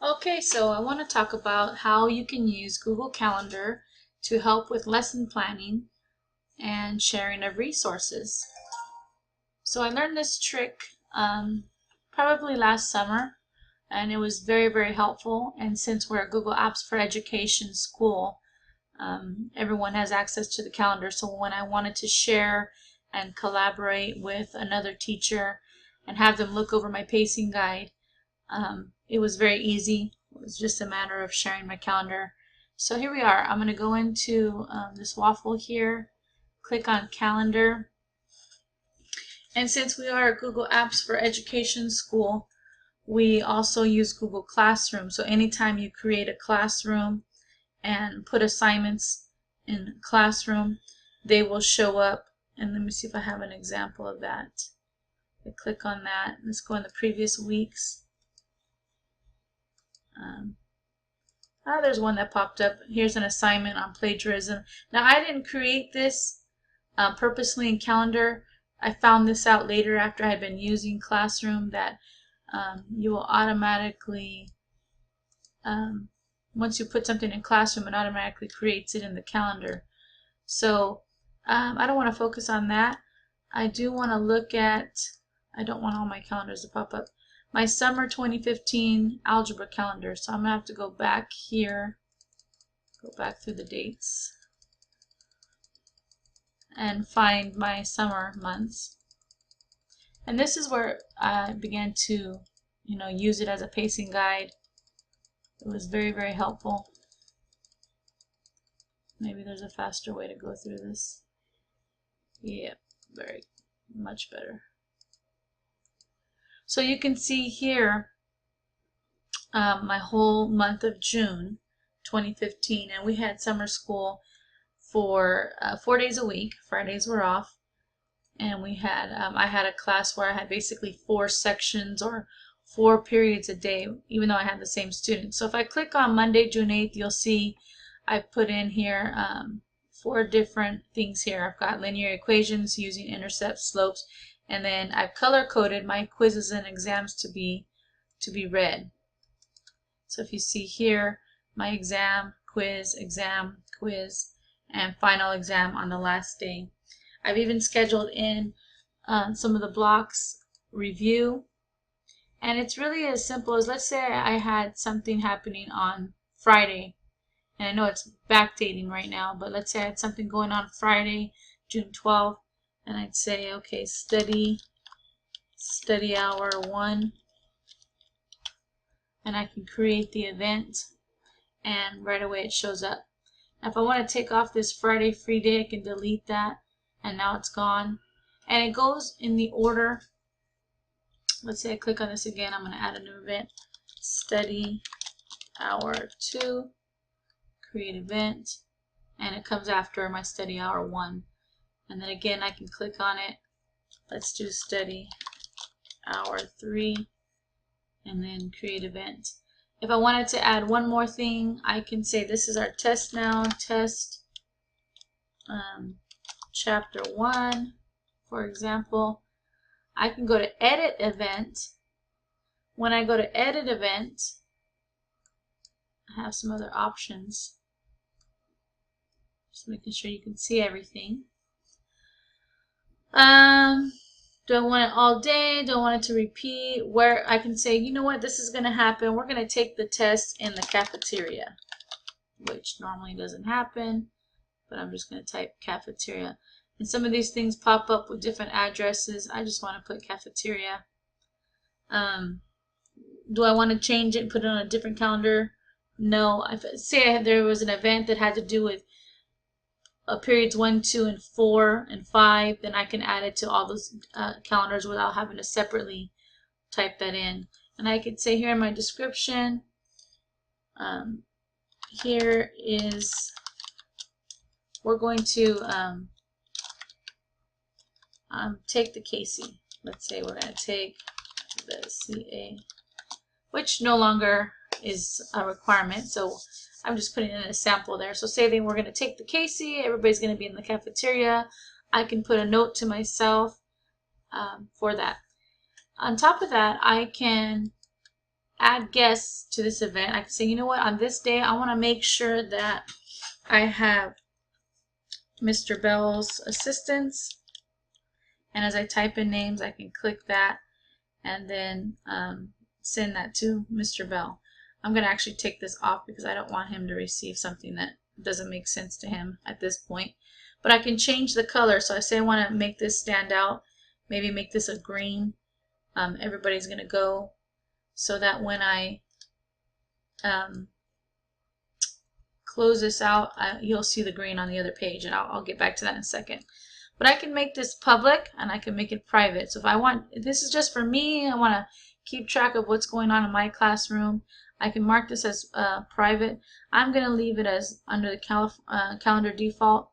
Okay, so I want to talk about how you can use Google Calendar to help with lesson planning and sharing of resources. So I learned this trick probably last summer, and it was very, very helpful. And since we're a Google Apps for Education school, everyone has access to the calendar. So when I wanted to share and collaborate with another teacher and have them look over my pacing guide, it was very easy. It was just a matter of sharing my calendar. So here we are. I'm going to go into this waffle here, click on calendar. And since we are Google Apps for Education school, we also use Google Classroom. So anytime you create a classroom and put assignments in Classroom, they will show up. And let me see if I have an example of that. I click on that. Let's go in the previous weeks. There's one that popped up. Here's an assignment on plagiarism. Now, I didn't create this purposely in Calendar. I found this out later after I had been using Classroom that you will automatically, once you put something in Classroom, it automatically creates it in the calendar. So I don't want to focus on that. I do want to look at, I don't want all my calendars to pop up, my summer 2015 algebra calendar. So I'm going to have to go back here, go back through the dates, and find my summer months. And this is where I began to, use it as a pacing guide. It was very, very helpful. Maybe there's a faster way to go through this. Yeah, very much better. So you can see here my whole month of June 2015, and we had summer school for 4 days a week. Fridays were off, and we had I had a class where I had basically 4 sections or 4 periods a day, even though I had the same students. So if I click on Monday, June 8th, you'll see I put in here 4 different things here. I've got linear equations using intercepts, slopes, and then I've color-coded my quizzes and exams to be read. So if you see here, my exam, quiz, and final exam on the last day. I've even scheduled in some of the blocks review. And it's really as simple as, let's say I had something happening on Friday. And I know it's backdating right now, but let's say I had something going on Friday, June 12th. And I'd say, okay, study hour 1. And I can create the event, and right away it shows up. Now, if I want to take off this Friday free day, I can delete that, and now it's gone. And it goes in the order. Let's say I click on this again. I'm going to add a new event. Study hour 2, create event, and it comes after my study hour 1. And then again, I can click on it. Let's do study hour 3, and then create event. If I wanted to add one more thing, I can say this is our test now, test chapter 1, for example. I can go to edit event. When I go to edit event, I have some other options. Just making sure you can see everything. Don't want it all day, don't want it to repeat, where I can say, you know what, this is going to happen. We're going to take the test in the cafeteria, which normally doesn't happen, but I'm just going to type cafeteria. And some of these things pop up with different addresses. I just want to put cafeteria. Do I want to change it and put it on a different calendar? No. Say there was an event that had to do with periods 1, 2, and 4, and 5, then I can add it to all those calendars without having to separately type that in. And I could say here in my description, here is, we're going to take the Casey. Let's say we're going to take the CA, which no longer is a requirement. So I'm just putting in a sample there. So say they were going to take the Casey, everybody's going to be in the cafeteria. I can put a note to myself for that. On top of that, I can add guests to this event, I can say, you know what, on this day, I want to make sure that I have Mr. Bell's assistance. And as I type in names, I can click that and then send that to Mr. Bell. I'm going to actually take this off because I don't want him to receive something that doesn't make sense to him at this point. But I can change the color. So I say I want to make this stand out. Maybe make this a green. Everybody's going to go so that when I close this out, you'll see the green on the other page, and I'll get back to that in a second. But I can make this public and I can make it private. So if I want, this is just for me, I want to keep track of what's going on in my classroom, I can mark this as private. I'm going to leave it as under the calendar default.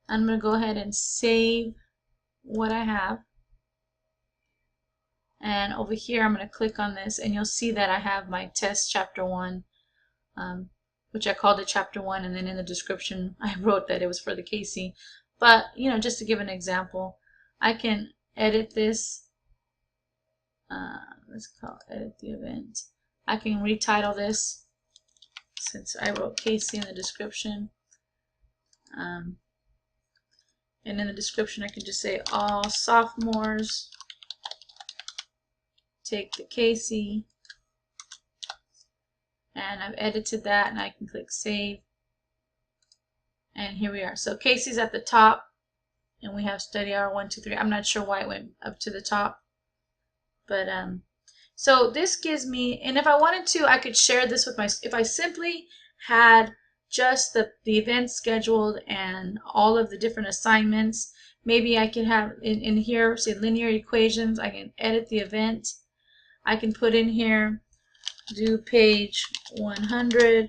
I'm going to go ahead and save what I have. And over here I'm going to click on this and you'll see that I have my test chapter 1, which I called it chapter 1, and then in the description I wrote that it was for the KC. But you know, just to give an example, I can edit this. Let's call it edit the event. I can retitle this since I wrote KC in the description. And in the description I can just say all sophomores take the KC, and I've edited that, and I can click save, and here we are. So KC's at the top and we have study hour 1, 2, 3. I'm not sure why it went up to the top, but so this gives me, and if I wanted to, I could share this with my, if I simply had just the event scheduled and all of the different assignments, maybe I could have in here, say linear equations, I can edit the event. I can put in here, do page 100,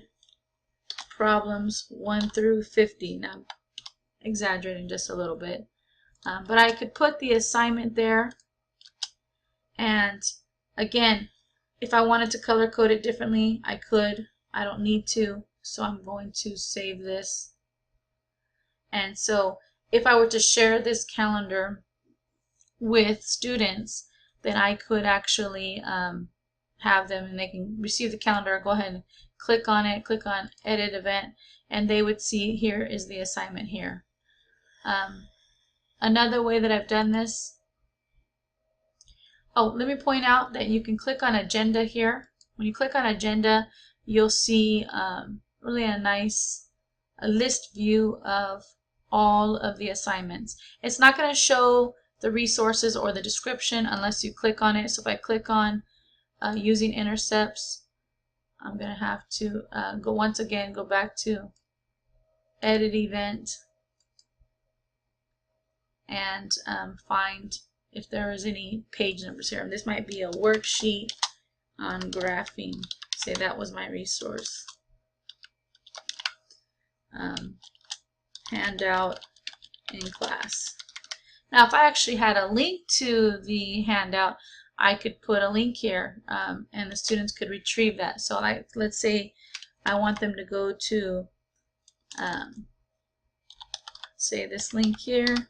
problems 1 through 50. Now, I'm exaggerating just a little bit. But I could put the assignment there. And again, if I wanted to color code it differently, I could. I don't need to. So I'm going to save this. And so if I were to share this calendar with students, then I could actually have them, and they can receive the calendar, go ahead and click on it, click on edit event, and they would see here is the assignment here. Another way that I've done this, oh, let me point out that you can click on agenda here. When you click on agenda, you'll see really a nice list view of all of the assignments. It's not going to show the resources or the description unless you click on it. So if I click on using intercepts, I'm going to have to go back to edit event and find if there is any page numbers here. And this might be a worksheet on graphing. Say that was my resource. Handout in class. Now, if I actually had a link to the handout, I could put a link here, and the students could retrieve that. So let's say I want them to go to, say, this link here.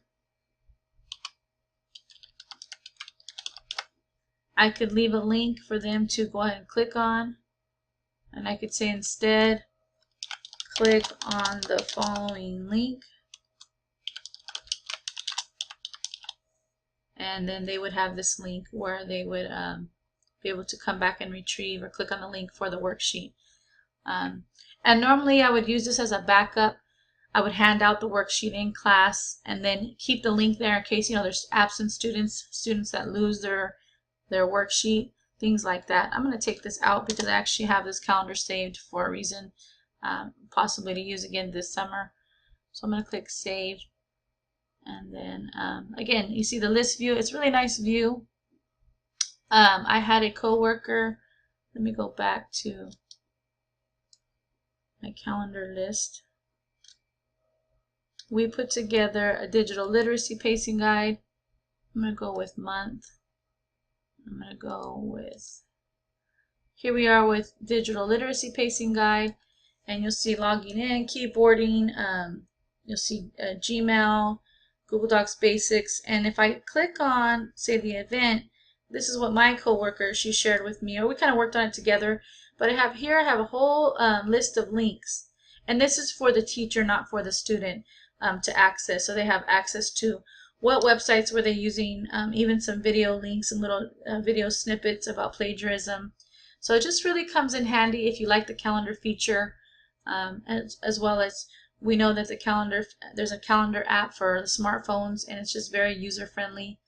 I could leave a link for them to go ahead and click on, and I could say instead, click on the following link. And then they would have this link where they would be able to come back and retrieve or click on the link for the worksheet. And normally I would use this as a backup. I would hand out the worksheet in class and then keep the link there in case, you know, there's absent students that lose their worksheet, things like that. I'm going to take this out because I actually have this calendar saved for a reason, possibly to use again this summer. So I'm going to click save. And then again, you see the list view. It's a really nice view. I had a coworker. Let me go back to my calendar list. We put together a digital literacy pacing guide. I'm going to go with month. I'm going to go with, here we are with digital literacy pacing guide. And you'll see logging in, keyboarding, you'll see Gmail, Google Docs Basics, and if I click on, say, the event, this is what my coworker, she shared with me, or we kind of worked on it together. But I have a whole list of links, and this is for the teacher, not for the student, to access. So they have access to what websites were they using, even some video links and little video snippets about plagiarism. So it just really comes in handy if you like the calendar feature, as well as we know that there's a calendar app for the smartphones, and it's just very user friendly.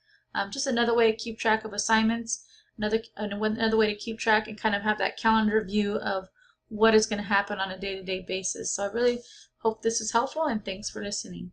Just another way to keep track of assignments, another way to keep track and kind of have that calendar view of what is going to happen on a day-to-day basis. So I really hope this is helpful, and thanks for listening.